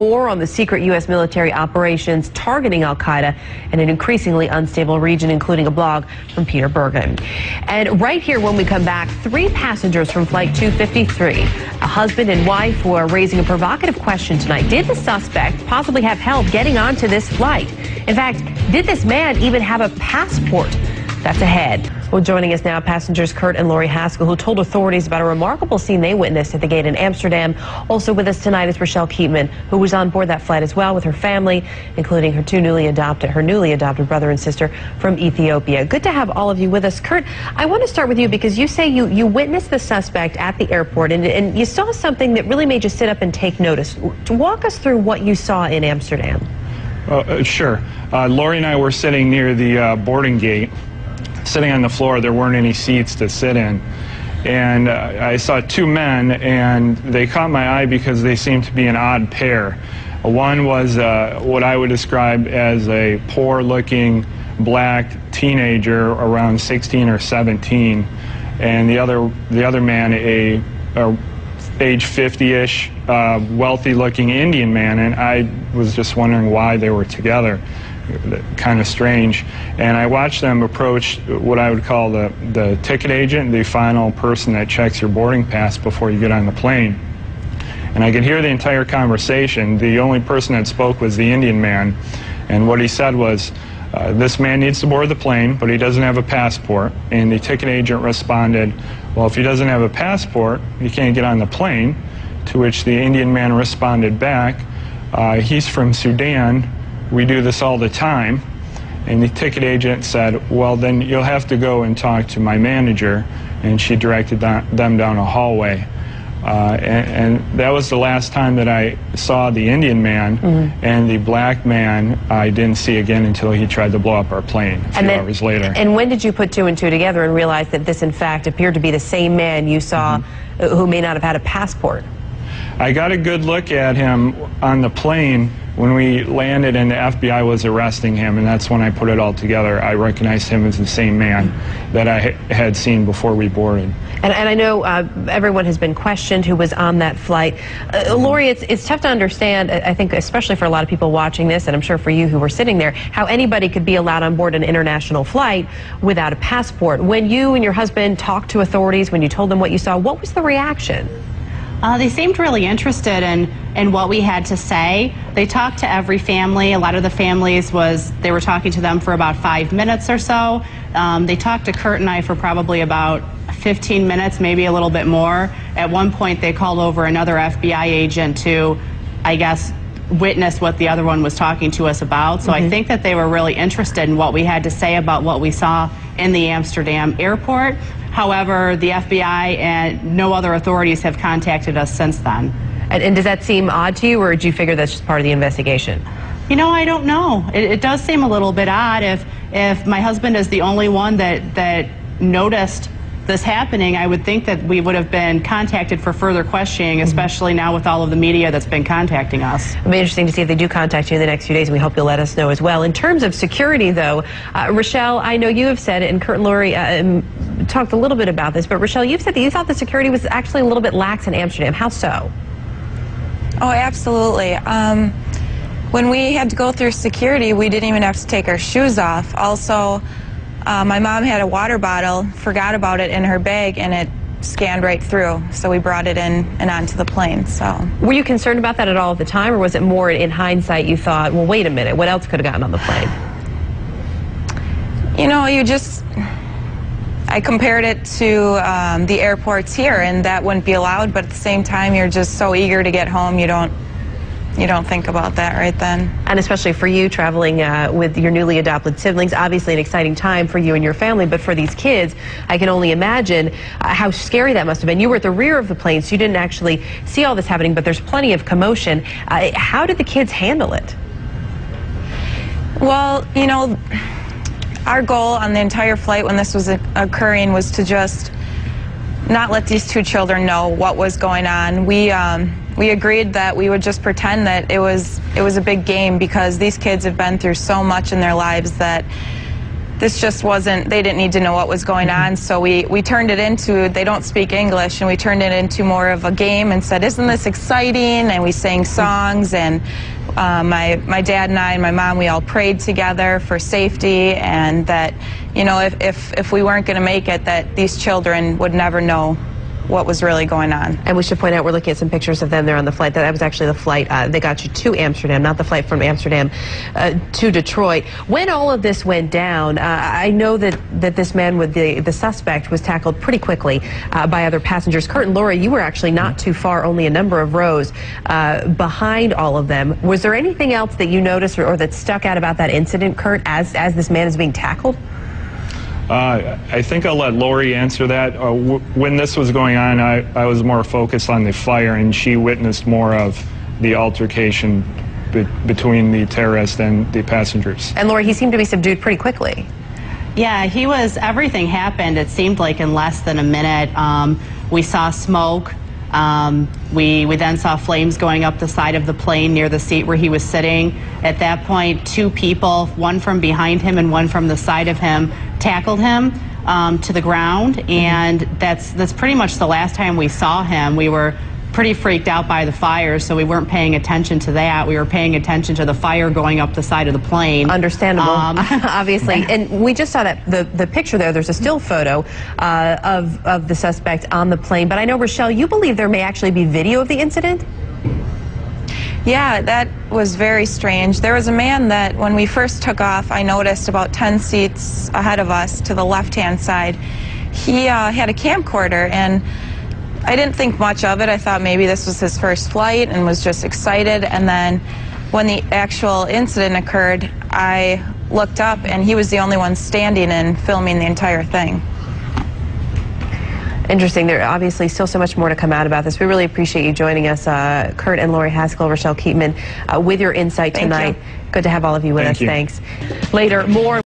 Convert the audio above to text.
More on the secret U.S. military operations targeting al-Qaeda in an increasingly unstable region, including a blog from Peter Bergen. And right here when we come back, 3 passengers from Flight 253, a husband and wife, who are raising a provocative question tonight. Did the suspect possibly have help getting onto this flight? In fact, did this man even have a passport? That's ahead. Well, joining us now, passengers Kurt and Lori Haskell, who told authorities about a remarkable scene they witnessed at the gate in Amsterdam. Also with us tonight is Rochelle Keatman, who was on board that flight as well with her family, including her newly adopted brother and sister from Ethiopia. Good to have all of you with us. Kurt, I want to start with you because you say you witnessed the suspect at the airport and you saw something that really made you sit up and take notice. Walk us through what you saw in Amsterdam. Sure. Lori and I were sitting near the boarding gate. Sitting on the floor, there weren't any seats to sit in. And I saw 2 men, and they caught my eye because they seemed to be an odd pair. One was what I would describe as a poor-looking black teenager around 16 or 17, and the other man, a age 50-ish, wealthy-looking Indian man, and I was just wondering why they were together. Kind of strange. And I watched them approach what I would call the ticket agent, the final person that checks your boarding pass before you get on the plane. And I could hear the entire conversation. The only person that spoke was the Indian man, and what he said was, this man needs to board the plane, but he doesn't have a passport. And the ticket agent responded, well, if he doesn't have a passport, he can't get on the plane. To which the Indian man responded back, he's from Sudan. We do this all the time. And the ticket agent said, well, then you'll have to go and talk to my manager. And she directed them down a hallway. And that was the last time that I saw the Indian man. And the black man I didn't see again until he tried to blow up our plane a few hours later. And when did you put 2 and 2 together and realize that this, in fact, appeared to be the same man you saw who may not have had a passport? I got a good look at him on the plane when we landed and the FBI was arresting him, and that's when I put it all together. I recognized him as the same man that I had seen before we boarded. And I know everyone has been questioned who was on that flight. Lori, it's tough to understand, I think, especially for a lot of people watching this, and I'm sure for you who were sitting there, how anybody could be allowed on board an international flight without a passport. When you and your husband talked to authorities, when you told them what you saw, what was the reaction? They seemed really interested in what we had to say. They talked to every family. A lot of the families they were talking to them for about 5 minutes or so. They talked to Kurt and I for probably about 15 minutes, maybe a little bit more. At one point, they called over another FBI agent to, I guess, witness what the other one was talking to us about. So I think that they were really interested in what we had to say about what we saw in the Amsterdam airport. However, the FBI and no other authorities have contacted us since then. And does that seem odd to you, or do you figure that's just part of the investigation? You know, I don't know. It does seem a little bit odd. If my husband is the only one that noticed this happening, I would think that we would have been contacted for further questioning, especially now with all of the media that's been contacting us. It'll be interesting to see if they do contact you in the next few days, and we hope you'll let us know as well. In terms of security, though, Rochelle, I know you have said, and Kurt and Lori talked a little bit about this, but Rochelle, you've said that you thought the security was actually a little bit lax in Amsterdam. How so? Oh, absolutely. When we had to go through security, we didn't even have to take our shoes off. Also, my mom had a water bottle, forgot about it in her bag, and it scanned right through. So we brought it in and onto the plane. So, were you concerned about that at all at the time, or was it more in hindsight you thought, well, wait a minute, what else could have gotten on the plane? You know, I compared it to the airports here, and that wouldn't be allowed, but at the same time, you're just so eager to get home, you don't think about that right then. And especially for you traveling with your newly adopted siblings, obviously an exciting time for you and your family, but for these kids, I can only imagine how scary that must have been. You were at the rear of the plane, so you didn't actually see all this happening, but there's plenty of commotion. How did the kids handle it? Well, you know, our goal on the entire flight when this was occurring was to just not let these 2 children know what was going on. We agreed that we would just pretend that it was a big game, because these kids have been through so much in their lives that this just wasn't, they didn't need to know what was going on, so we turned it into, they don't speak English, and we turned it into more of a game and said, isn't this exciting? And we sang songs, and my dad and I and my mom, we all prayed together for safety, and that, you know, if we weren't going to make it, that these children would never know what was really going on. And we should point out, we're looking at some pictures of them there on the flight. That was actually the flight that got you to Amsterdam, not the flight from Amsterdam to Detroit. When all of this went down, I know that this man with the suspect was tackled pretty quickly by other passengers. Kurt and Lori, you were actually not too far, only a number of rows behind all of them. Was there anything else that you noticed or that stuck out about that incident, Kurt, as this man is being tackled? I think I'll let Lori answer that. When this was going on, I was more focused on the fire, and she witnessed more of the altercation between the terrorist and the passengers. And Lori, he seemed to be subdued pretty quickly. Yeah, everything happened, it seemed like, in less than a minute. We saw smoke. We then saw flames going up the side of the plane near the seat where he was sitting. At that point, two people, one from behind him and one from the side of him, tackled him to the ground, and that's pretty much the last time we saw him. We were pretty freaked out by the fire, so we weren't paying attention to that. We were paying attention to the fire going up the side of the plane. Understandable, obviously. And we just saw that the picture there. There's a still photo of the suspect on the plane. But I know, Rochelle, you believe there may actually be video of the incident? Yeah, that was very strange. There was a man that when we first took off, I noticed about 10 seats ahead of us to the left-hand side. He had a camcorder, and I didn't think much of it. I thought maybe this was his first flight and was just excited. And then when the actual incident occurred, I looked up, and he was the only one standing and filming the entire thing. Interesting. There's obviously still so much more to come out about this. We really appreciate you joining us, Kurt and Lori Haskell, Rochelle Keatman, with your insight tonight. Thank you. Good to have all of you with us. Thanks. Later, more.